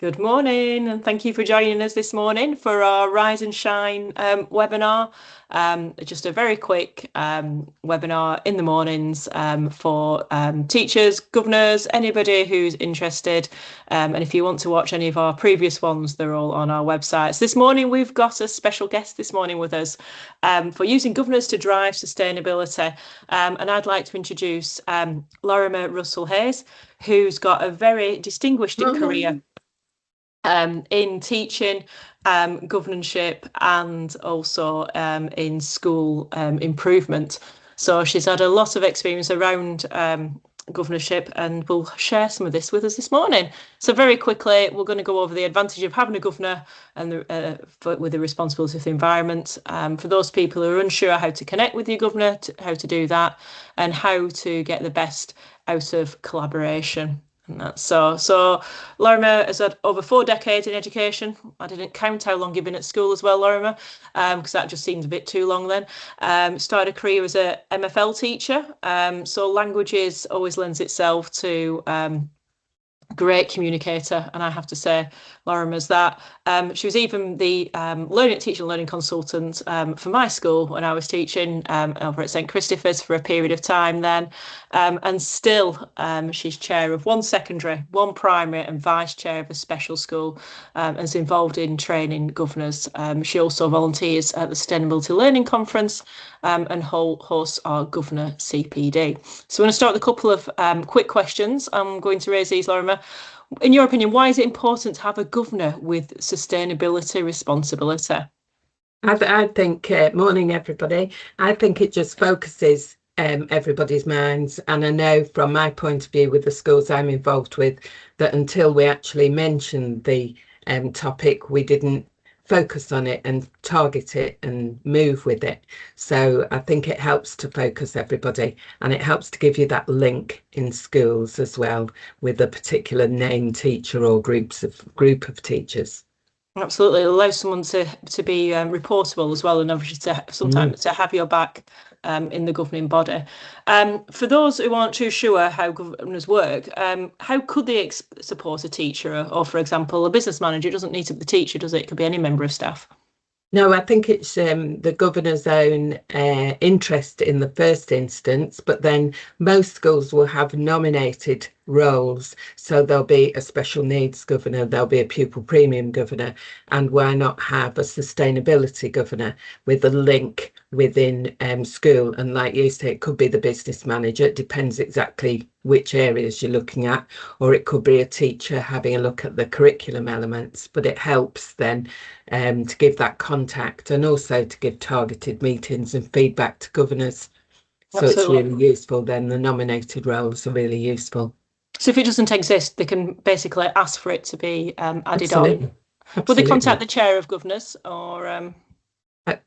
Good morning, and thank you for joining us this morning for our Rise and Shine webinar. Just a very quick webinar in the mornings for teachers, governors, anybody who's interested. And if you want to watch any of our previous ones, they're all on our websites. This morning, we've got a special guest this morning with us for using governors to drive sustainability. And I'd like to introduce Lorimer Russell-Hayes, who's got a very distinguished career in teaching, governorship, and also in school improvement. So she's had a lot of experience around governorship and will share some of this with us this morning. So very quickly, we're going to go over the advantage of having a governor and with the responsibility of the environment. For those people who are unsure how to connect with your governor, how to do that, and how to get the best out of collaboration. And that's so Lorimer has had over 4 decades in education. I didn't count how long you've been at school as well, Lorimer, because that just seems a bit too long then. Started a career as a MFL teacher. So languages always lends itself to great communicator, and I have to say Lorimer's that. She was even the teacher and learning consultant for my school when I was teaching over at St Christopher's for a period of time then, and still she's chair of 1 secondary, 1 primary, and vice chair of a special school, and is involved in training governors. She also volunteers at the Sustainability Learning Conference and hosts our Governor CPD. So I'm going to start with a couple of quick questions. I'm going to raise these, Lorimer. In your opinion, why is it important to have a governor with sustainability responsibility? I think, morning everybody, I think it just focuses everybody's minds, and I know from my point of view with the schools I'm involved with that until we actually mentioned the topic, we didn't focus on it and target it and move with it. So I think it helps to focus everybody, and it helps to give you that link in schools as well with a particular named teacher or group of teachers. Absolutely, it allows someone to be reportable as well, and obviously sometimes to have your back in the governing body. For those who aren't too sure how governors work, how could they support a teacher or, for example, a business manager? It doesn't need to be the teacher, does it? It could be any member of staff. No, I think it's the governor's own interest in the first instance, but then most schools will have nominated roles. So there'll be a special needs governor, there'll be a pupil premium governor, and why not have a sustainability governor with a link within school? And like you say, it could be the business manager. It depends exactly which areas you're looking at, or it could be a teacher having a look at the curriculum elements, but it helps then to give that contact and also to give targeted meetings and feedback to governors. So Absolutely. It's really useful then. The nominated roles are really useful. So if it doesn't exist, they can basically ask for it to be added Absolutely. on. Will they contact the chair of governors or? I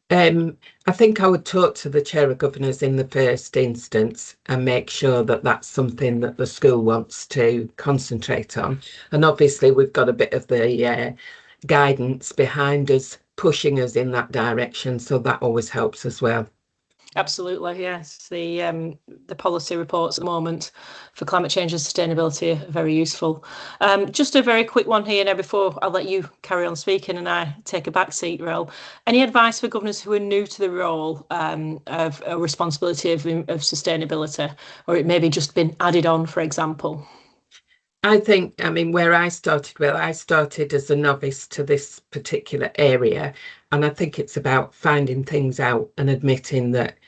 think I would talk to the chair of governors in the first instance and make sure that that's something that the school wants to concentrate on. And obviously we've got a bit of the guidance behind us, pushing us in that direction. So that always helps as well. Absolutely, yes. The policy reports at the moment for climate change and sustainability are very useful. Just a very quick one here now before I'll let you carry on speaking and I take a backseat role. Any advice for governors who are new to the role of a responsibility of sustainability, or it maybe just been added on, for example? I think, where I started as a novice to this particular area, and I think it's about finding things out and admitting that,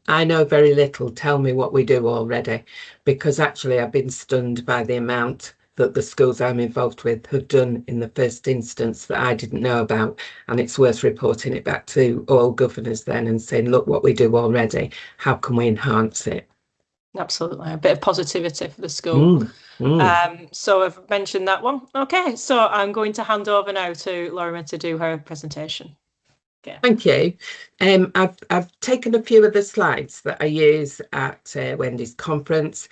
I know very little, tell me what we do already, because actually I've been stunned by the amount that the schools I'm involved with have done in the first instance that I didn't know about, and it's worth reporting it back to all governors then and saying, look what we do already, how can we enhance it? Absolutely, a bit of positivity for the school. So I've mentioned that one. Okay, so I'm going to hand over now to Lorimer to do her presentation. Okay. Thank you. I've taken a few of the slides that I use at Wendy's conference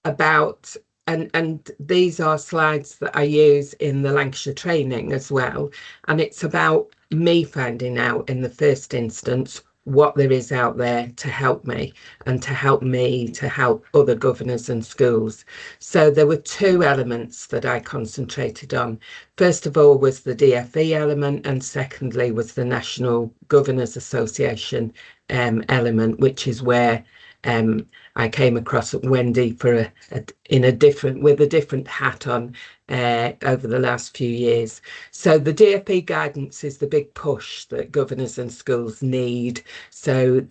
about, and these are slides that I use in the Lancashire training as well. And it's about me finding out in the first instance what there is out there to help me and to help me to help other governors and schools. So there were two elements that I concentrated on. First of all was the DFE element, and secondly was the National Governors Association element, which is where I came across Wendy for with a different hat on over the last few years. So the DFE guidance is the big push that governors and schools need. So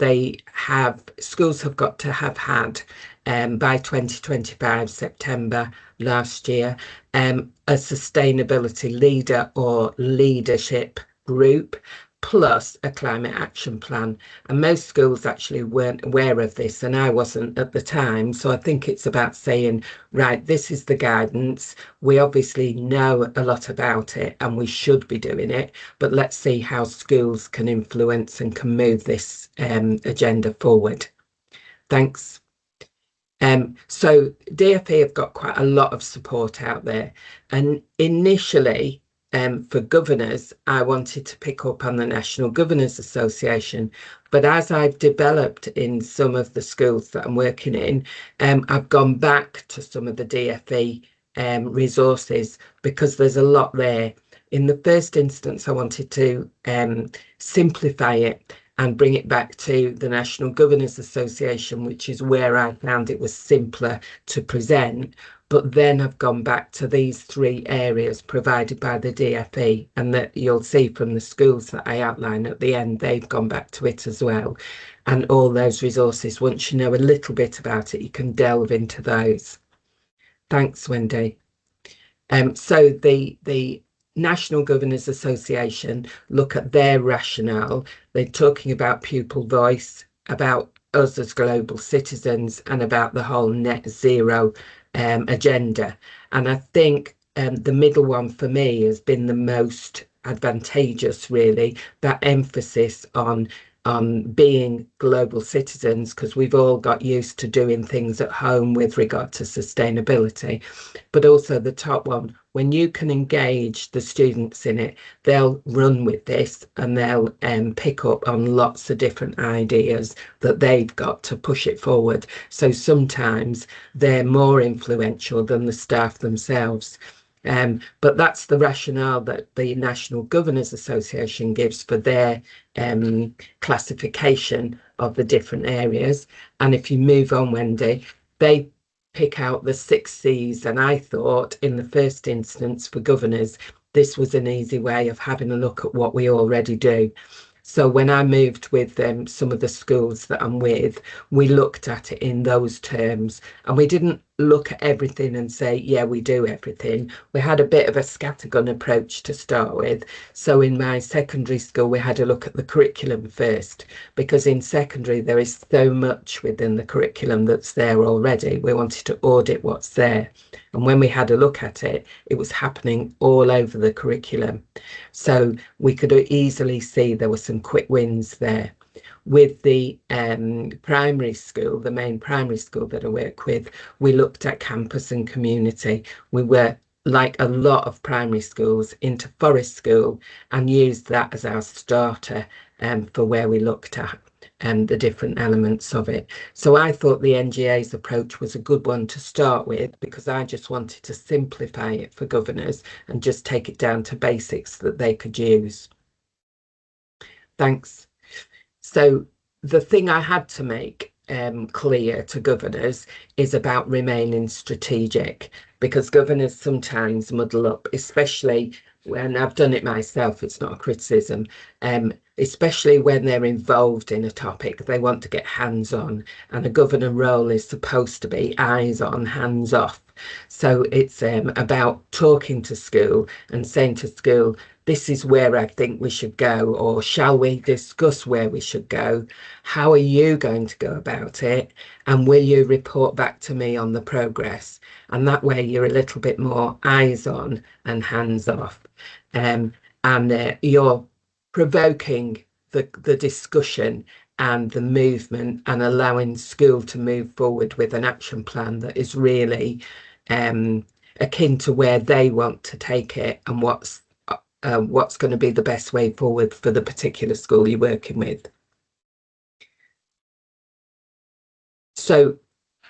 schools have got to have had by 2025 September last year a sustainability leader or leadership group plus a climate action plan. And most schools actually weren't aware of this, and I wasn't at the time. So I think it's about saying, right, this is the guidance. We obviously know a lot about it and we should be doing it, but let's see how schools can influence and can move this agenda forward. Thanks. So DFE have got quite a lot of support out there. And initially, for governors, I wanted to pick up on the National Governors Association. But as I've developed in some of the schools that I'm working in, I've gone back to some of the DFE resources because there's a lot there. In the first instance, I wanted to simplify it and bring it back to the National Governors Association, which is where I found it was simpler to present. But then I've gone back to these three areas provided by the DFE, and that you'll see from the schools that I outline at the end, they've gone back to it as well. And all those resources, once you know a little bit about it, you can delve into those. Thanks, Wendy. So the National Governors Association look at their rationale. They're talking about pupil voice, about us as global citizens, and about the whole net zero agenda. And I think the middle one for me has been the most advantageous, really, that emphasis on being global citizens, because we've all got used to doing things at home with regard to sustainability. But also the top one, when you can engage the students in it, they'll run with this and they'll pick up on lots of different ideas that they've got to push it forward. So sometimes they're more influential than the staff themselves. But that's the rationale that the National Governors Association gives for their classification of the different areas. And if you move on, Wendy, they pick out the 6 C's. And I thought in the first instance for governors, this was an easy way of having a look at what we already do. So when I moved with some of the schools that I'm with, we looked at it in those terms, and we didn't look at everything and say, yeah, we do everything. We had a bit of a scattergun approach to start with. So in my secondary school, we had a look at the curriculum first, because in secondary, there is so much within the curriculum that's there already. We wanted to audit what's there. And when we had a look at it, it was happening all over the curriculum. So we could easily see there were some quick wins there. With the primary school, the main primary school that I work with, we looked at campus and community. We were, like a lot of primary schools, into Forest School and used that as our starter for where we looked at the different elements of it. So I thought the NGA's approach was a good one to start with, because I just wanted to simplify it for governors and just take it down to basics that they could use. Thanks. So the thing I had to make clear to governors is about remaining strategic, because governors sometimes muddle up, especially when I've done it myself. It's not a criticism, especially when they're involved in a topic. They want to get hands on, and a governor role is supposed to be eyes on, hands off. So it's about talking to school and saying to school, this is where I think we should go, or shall we discuss where we should go? How are you going to go about it? And will you report back to me on the progress? And that way you're a little bit more eyes on and hands off. And you're provoking the discussion and the movement, and allowing school to move forward with an action plan that is really akin to where they want to take it, and what's going to be the best way forward for the particular school you're working with. So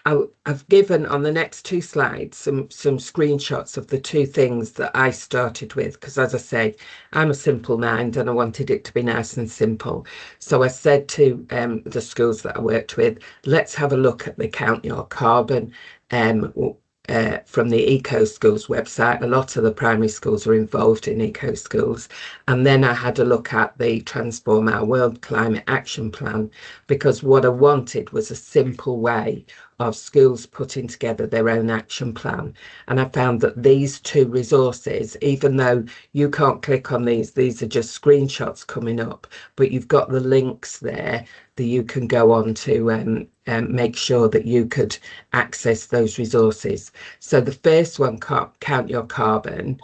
I've given on the next two slides some screenshots of the two things that I started with, because as I say, I'm a simple mind and I wanted it to be nice and simple. So I said to the schools that I worked with, let's have a look at the Count Your Carbon from the Eco Schools website. A lot of the primary schools are involved in Eco Schools. And then I had a look at the Transform Our World Climate Action Plan, because what I wanted was a simple way of schools putting together their own action plan. And I found that these two resources, even though you can't click on these are just screenshots coming up, but you've got the links there that you can go on to make sure that you could access those resources. So the first one, Count Your Carbon,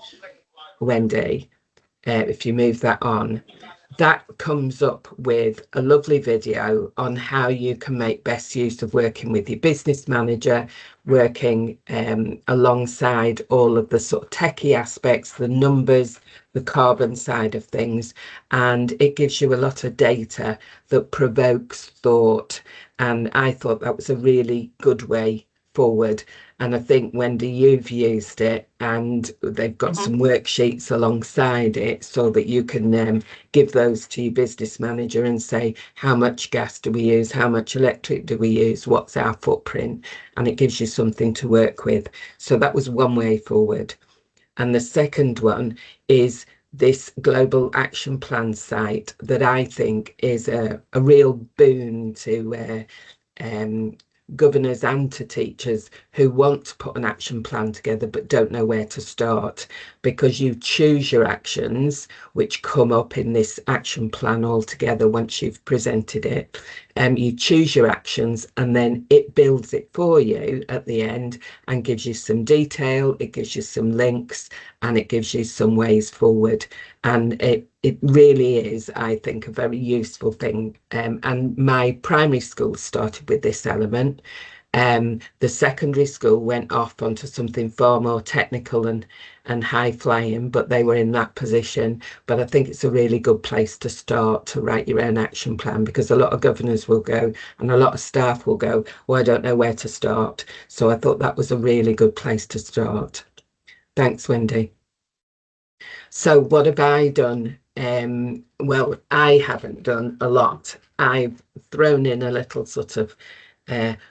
Wendy, if you move that on, that comes up with a lovely video on how you can make best use of working with your business manager, working alongside all of the sort of techie aspects, the numbers, the carbon side of things. And it gives you a lot of data that provokes thought. And I thought that was a really good way forward. And I think, Wendy, you've used it, and they've got some worksheets alongside it so that you can give those to your business manager and say, how much gas do we use? How much electric do we use? What's our footprint? And it gives you something to work with. So that was one way forward. And the second one is this Global Action Plan site that I think is a real boon to governors and to teachers who want to put an action plan together but don't know where to start, because you choose your actions which come up in this action plan altogether once you've presented it. You choose your actions and then it builds it for you at the end and gives you some detail, it gives you some links, and it gives you some ways forward. And it really is, I think, a very useful thing. And my primary school started with this element. The secondary school went off onto something far more technical and high flying, but they were in that position. But I think it's a really good place to start to write your own action plan, because a lot of governors will go and a lot of staff will go, well, I don't know where to start. So I thought that was a really good place to start. Thanks, Wendy. So what have I done? Well, I haven't done a lot. I've thrown in a little sort of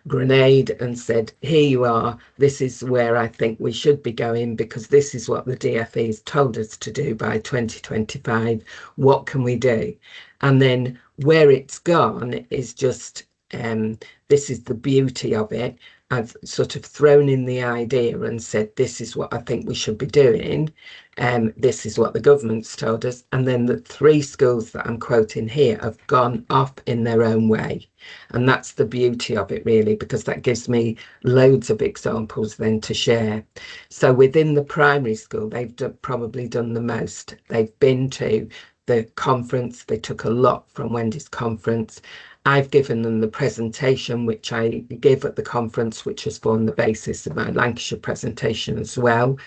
grenade and said, here you are, this is where I think we should be going, because this is what the DFE's told us to do by 2025. What can we do? And then where it's gone is just, this is the beauty of it. I've sort of thrown in the idea and said, this is what I think we should be doing. This is what the government's told us. And then the three schools that I'm quoting here have gone off in their own way. And that's the beauty of it, really, because that gives me loads of examples then to share. So within the primary school, they've probably done the most. They've been to the conference. They took a lot from Wendy's conference. I've given them the presentation, which I give at the conference, which has formed the basis of my Lancashire presentation as well.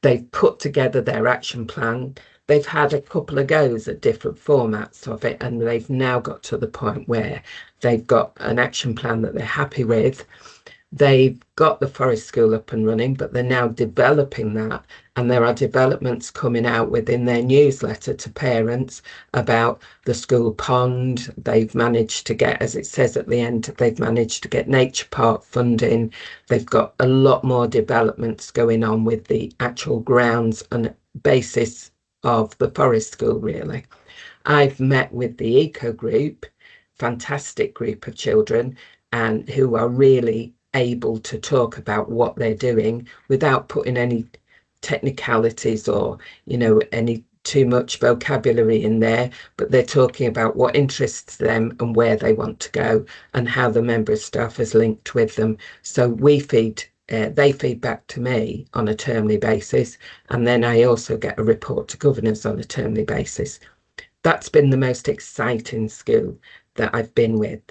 They've put together their action plan. They've had a couple of goes at different formats of it, and they've now got to the point where they've got an action plan that they're happy with. They've got the forest school up and running, but they're now developing that. And there are developments coming out within their newsletter to parents about the school pond. They've managed to get, as it says at the end, they've managed to get nature park funding. They've got a lot more developments going on with the actual grounds and basis of the forest school, really. I've met with the eco group, fantastic group of children, and who are really able to talk about what they're doing without putting any technicalities or, any too much vocabulary in there, but they're talking about what interests them and where they want to go and how the member of staff is linked with them. So they feed back to me on a termly basis, and then I also get a report to governors on a termly basis. That's been the most exciting school that I've been with.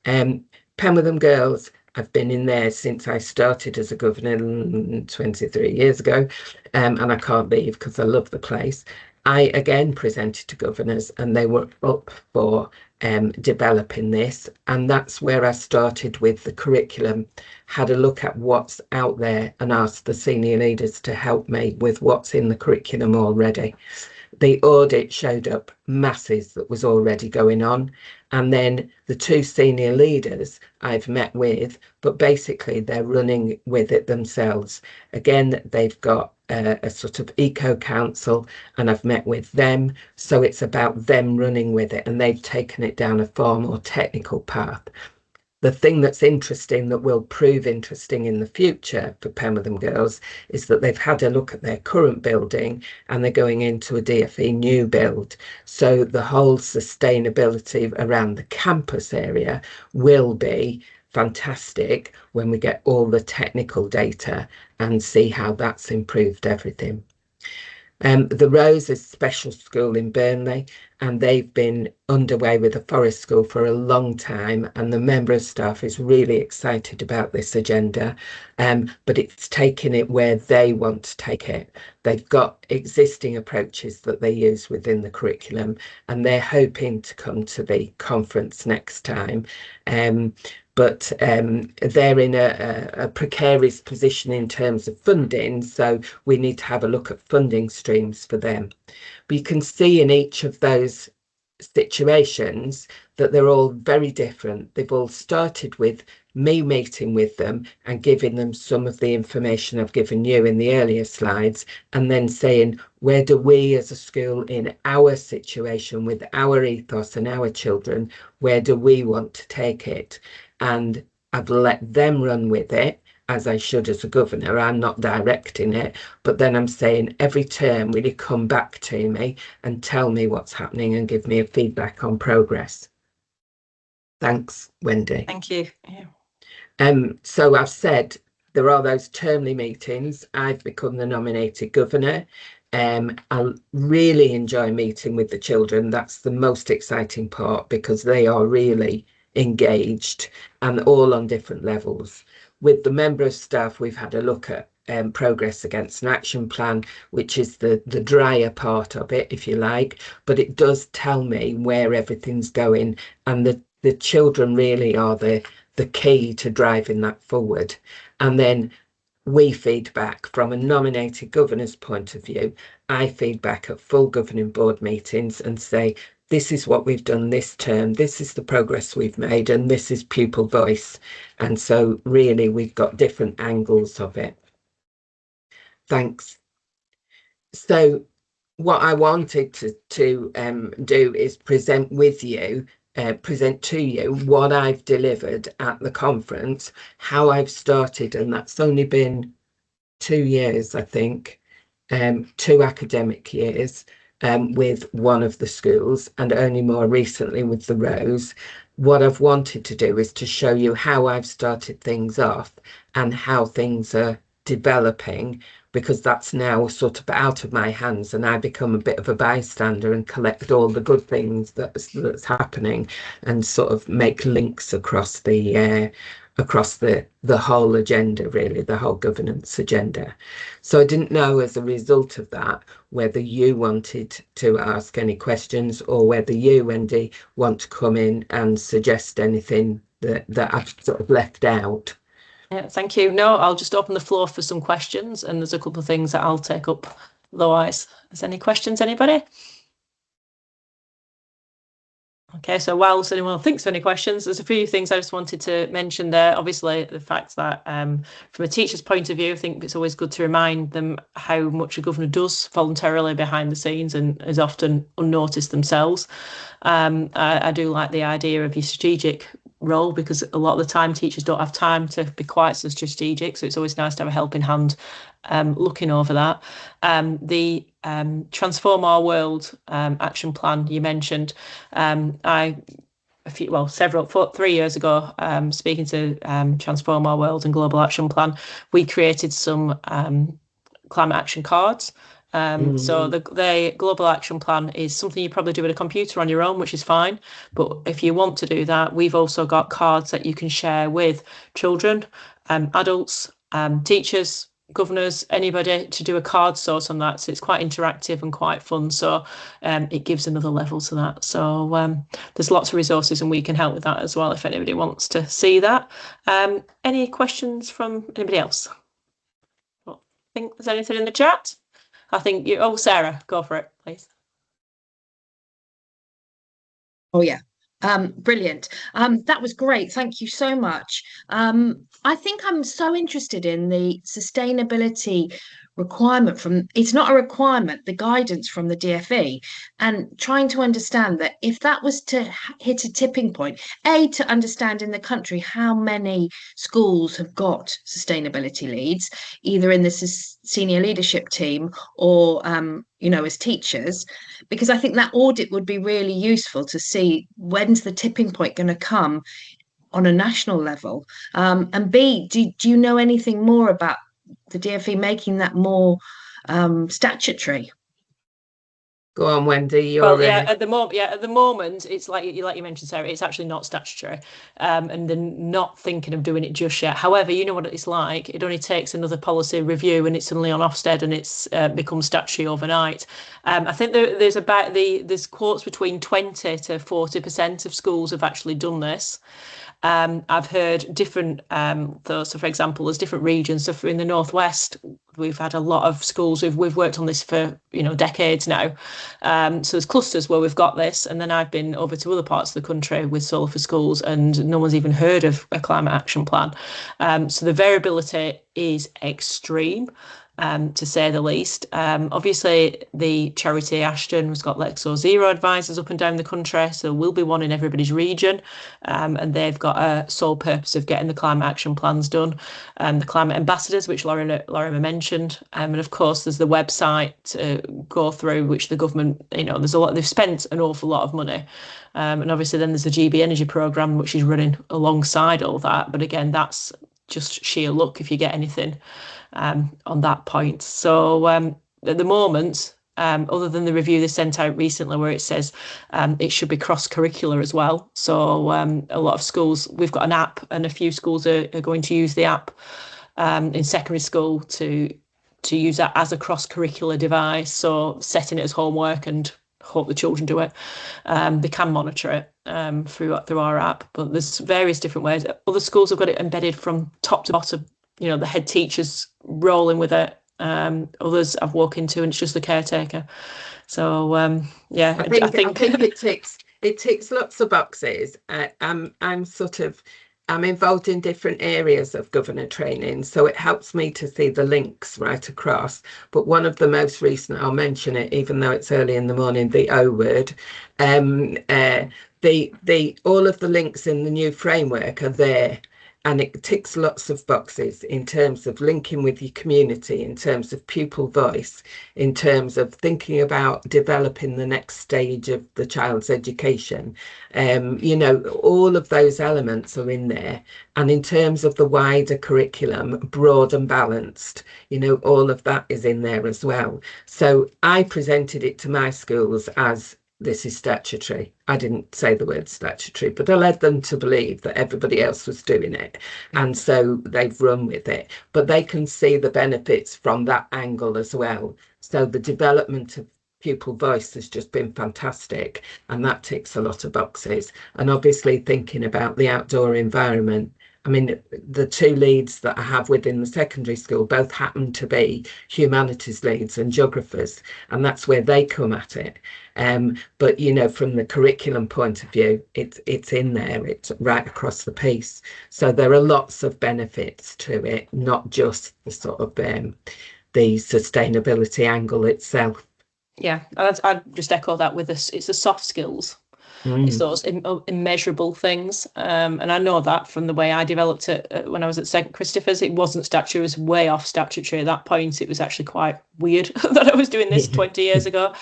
Penwitham Girls, I've been in there since I started as a governor 23 years ago, and I can't leave because I love the place. I again presented to governors and they were up for developing this. And that's where I started with the curriculum, had a look at what's out there and asked the senior leaders to help me with what's in the curriculum already. The audit showed up masses that was already going on. And then the two senior leaders I've met with, but basically they're running with it themselves. Again, they've got a sort of eco council and I've met with them. So it's about them running with it and they've taken it down a far more technical path. The thing that's interesting that will prove interesting in the future for Pemberton Girls is that they've had a look at their current building and they're going into a DFE new build. So the whole sustainability around the campus area will be fantastic when we get all the technical data and see how that's improved everything. The Rose is a special school in Burnley, and they've been underway with the Forest School for a long time, and the member of staff is really excited about this agenda, but it's taking it where they want to take it. They've got existing approaches that they use within the curriculum, and they're hoping to come to the conference next time. But they're in a precarious position in terms of funding, so we need to have a look at funding streams for them. But you can see in each of those situations that they're all very different. They've all started with me meeting with them and giving them some of the information I've given you in the earlier slides, and then saying, where do we as a school in our situation with our ethos and our children, where do we want to take it? And I've let them run with it, as I should as a governor. I'm not directing it, but then I'm saying every term, will you come back to me and tell me what's happening and give me a feedback on progress? Thanks, Wendy. Thank you. Yeah. So I've said there are those termly meetings. I've become the nominated governor. I really enjoy meeting with the children. That's the most exciting part because they are really engaged and all on different levels. With the member of staff, we've had a look at progress against an action plan, which is the drier part of it, if you like, but it does tell me where everything's going, and the children really are the key to driving that forward. And then we feed back from a nominated governor's point of view. I feed back at full governing board meetings and say, this is what we've done this term, this is the progress we've made, and this is pupil voice. And so really we've got different angles of it. Thanks. So what I wanted to do is present to you what I've delivered at the conference, how I've started, and that's only been 2 years, I think, 2 academic years with one of the schools, and only more recently with the Rose. What I've wanted to do is to show you how I've started things off and how things are developing, because that's now sort of out of my hands and I become a bit of a bystander and collect all the good things that's happening and sort of make links across the whole agenda, really, the whole governance agenda. So I didn't know, as a result of that, whether you wanted to ask any questions or whether you, Wendy, want to come in and suggest anything that I've sort of left out. Yeah, thank you. No, I'll just open the floor for some questions, and there's a couple of things that I'll take up. Otherwise, is any questions, anybody? Okay, so whilst anyone thinks of any questions, there's a few things I just wanted to mention there. Obviously, the fact that from a teacher's point of view, I think it's always good to remind them how much a governor does voluntarily behind the scenes and is often unnoticed themselves. I do like the idea of your strategic role, because a lot of the time teachers don't have time to be quite so strategic, so it's always nice to have a helping hand looking over that. The Transform Our World action plan you mentioned, 3 years ago, speaking to Transform Our World and Global Action Plan, we created some climate action cards. So the Global Action Plan is something you probably do with a computer on your own, which is fine. But if you want to do that, we've also got cards that you can share with children, adults, teachers, governors, anybody to do a card sort on that. So it's quite interactive and quite fun. So it gives another level to that. So there's lots of resources and we can help with that as well if anybody wants to see that. Any questions from anybody else? I think there's anything in the chat. I think you, oh, Sarah, go for it, please. Oh yeah. Brilliant. That was great. Thank you so much. I think I'm so interested in the sustainability requirement from, it's not a requirement, the guidance from the DfE, and trying to understand that if that was to hit a tipping point, to understand in the country how many schools have got sustainability leads, either in the senior leadership team or as teachers, because I think that audit would be really useful to see when's the tipping point going to come on a national level. And B, do you know anything more about the DfE making that more statutory? Go on, Wendy. Well, yeah, at the moment, it's like you mentioned, Sarah, it's actually not statutory, and they're not thinking of doing it just yet. However, you know what it's like. It only takes another policy review, and it's suddenly on Ofsted, and it's becomes statutory overnight. I think there's quotes between 20 to 40% of schools have actually done this. I've heard different, though. So, for example, there's different regions. So, in the northwest, we've had a lot of schools we've worked on this for decades now. So there's clusters where we've got this, and then I've been over to other parts of the country with Solar for Schools, and no one's even heard of a climate action plan. So the variability is extreme. To say the least. Obviously, the charity Ashton has got Lexo Zero advisors up and down the country, so we'll be one in everybody's region, and they've got a sole purpose of getting the climate action plans done. The climate ambassadors, which Lorimer mentioned, and of course, there's the website to go through, which the government, there's a lot. They've spent an awful lot of money, and obviously, then there's the GB Energy programme, which is running alongside all that. But again, that's just sheer luck if you get anything on that point. So at the moment, other than the review they sent out recently where it says it should be cross-curricular as well. So a lot of schools, we've got an app, and a few schools are going to use the app in secondary school to use that as a cross-curricular device. So setting it as homework and hope the children do it. They can monitor it through our app, but there's various different ways. Other schools have got it embedded from top to bottom. The head teacher's rolling with it. Others I've walked into and it's just the caretaker. So yeah, I think it ticks lots of boxes. I'm involved in different areas of governor training, so it helps me to see the links right across. But one of the most recent, I'll mention it, even though it's early in the morning, the O word. All of the links in the new framework are there. And it ticks lots of boxes in terms of linking with your community, in terms of pupil voice, in terms of thinking about developing the next stage of the child's education. All of those elements are in there. And in terms of the wider curriculum, broad and balanced, all of that is in there as well. So I presented it to my schools as this is statutory. I didn't say the word statutory, but I led them to believe that everybody else was doing it. And so they've run with it. But they can see the benefits from that angle as well. So the development of pupil voice has just been fantastic. And that ticks a lot of boxes. And obviously thinking about the outdoor environment. I mean, the two leads that I have within the secondary school both happen to be humanities leads and geographers, and that's where they come at it. But from the curriculum point of view, it's in there, it's right across the piece. So there are lots of benefits to it, not just the sort of the sustainability angle itself. Yeah, I'd just echo that with this. It's the soft skills. It's those immeasurable things. And I know that from the way I developed it when I was at St Christopher's. It wasn't statutory, it was way off statutory at that point. It was actually quite weird that I was doing this 20 years ago.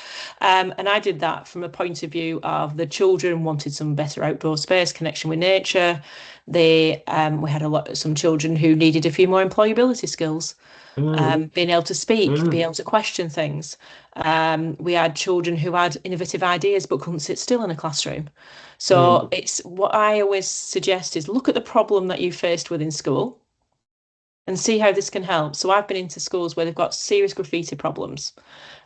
And I did that from a point of view of the children wanted some better outdoor space, connection with nature. We had some children who needed a few more employability skills. Being able to speak, being able to question things. We had children who had innovative ideas but couldn't sit still in a classroom. So it's what I always suggest is look at the problem that you faced with in school and see how this can help. So I've been into schools where they've got serious graffiti problems.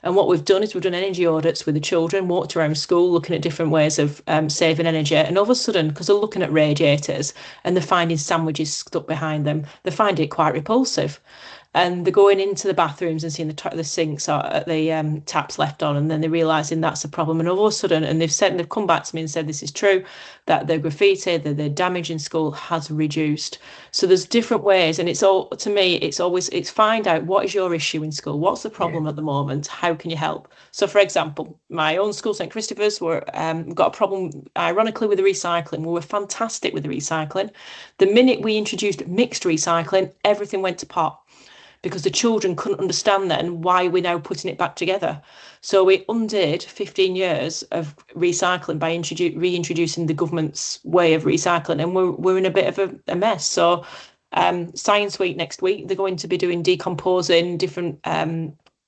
And what we've done is we've done energy audits with the children, walked around school, looking at different ways of saving energy. And all of a sudden, because they're looking at radiators and they're finding sandwiches stuck behind them, they find it quite repulsive. And they're going into the bathrooms and seeing the sinks or the taps left on, and then they're realising that's a problem. And all of a sudden, and they've come back to me and said this is true, that the graffiti, the damage in school has reduced. So there's different ways, and it's all, to me, it's find out what is your issue in school, what's the problem at the moment, how can you help. So for example, my own school, St Christopher's, got a problem ironically with the recycling. We were fantastic with the recycling. The minute we introduced mixed recycling, everything went to pot, because the children couldn't understand then why we're now putting it back together. So we undid 15 years of recycling by reintroducing the government's way of recycling, and we're in a bit of a mess. So Science Week next week, they're going to be doing decomposing different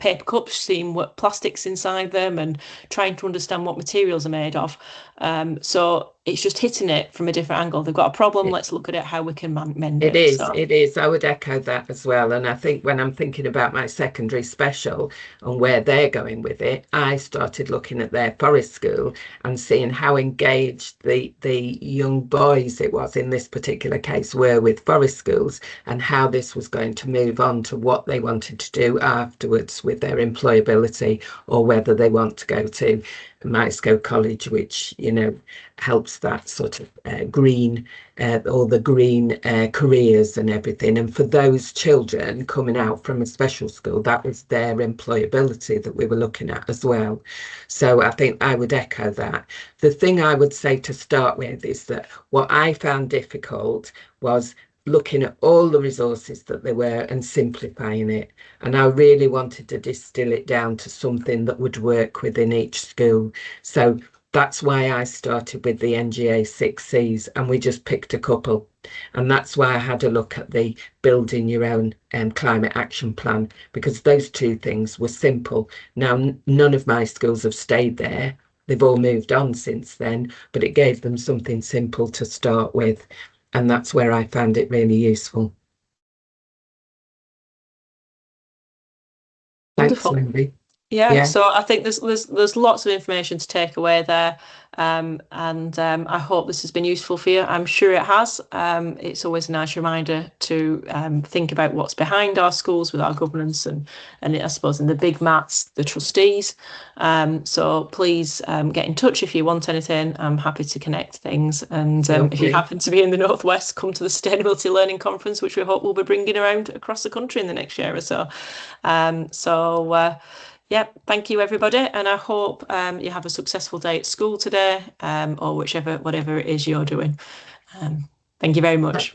paper cups, seeing what plastics inside them and trying to understand what materials are made of. So it's just hitting it from a different angle. They've got a problem, let's look at it, how we can mend it. It is. I would echo that as well. And I think when I'm thinking about my secondary special and where they're going with it, I started looking at their forest school and seeing how engaged the young boys, it was in this particular case, were with forest schools, and how this was going to move on to what they wanted to do afterwards with their employability, or whether they want to go to Maisco College, which, you know, helps that sort of green or the green careers and everything. And for those children coming out from a special school, that was their employability that we were looking at as well. So I think I would echo that. The thing I would say to start with is that what I found difficult was looking at all the resources that there were and simplifying it. And I really wanted to distill it down to something that would work within each school. So that's why I started with the NGA 6Cs, and we just picked a couple. And that's why I had a look at the building your own climate action plan, because those two things were simple. Now, none of my schools have stayed there. They've all moved on since then, but it gave them something simple to start with. And that's where I found it really useful. Wonderful. Thanks, Lindy. Yeah, so I think there's lots of information to take away there, and I hope this has been useful for you. I'm sure it has. It's always a nice reminder to think about what's behind our schools with our governance and I suppose in the big mats, the trustees. So please get in touch if you want anything. I'm happy to connect things. And if you happen to be in the Northwest, come to the Sustainability Learning Conference, which we hope we'll be bringing around across the country in the next year or so. Yeah, thank you everybody, and I hope you have a successful day at school today, or whatever it is you're doing. Thank you very much.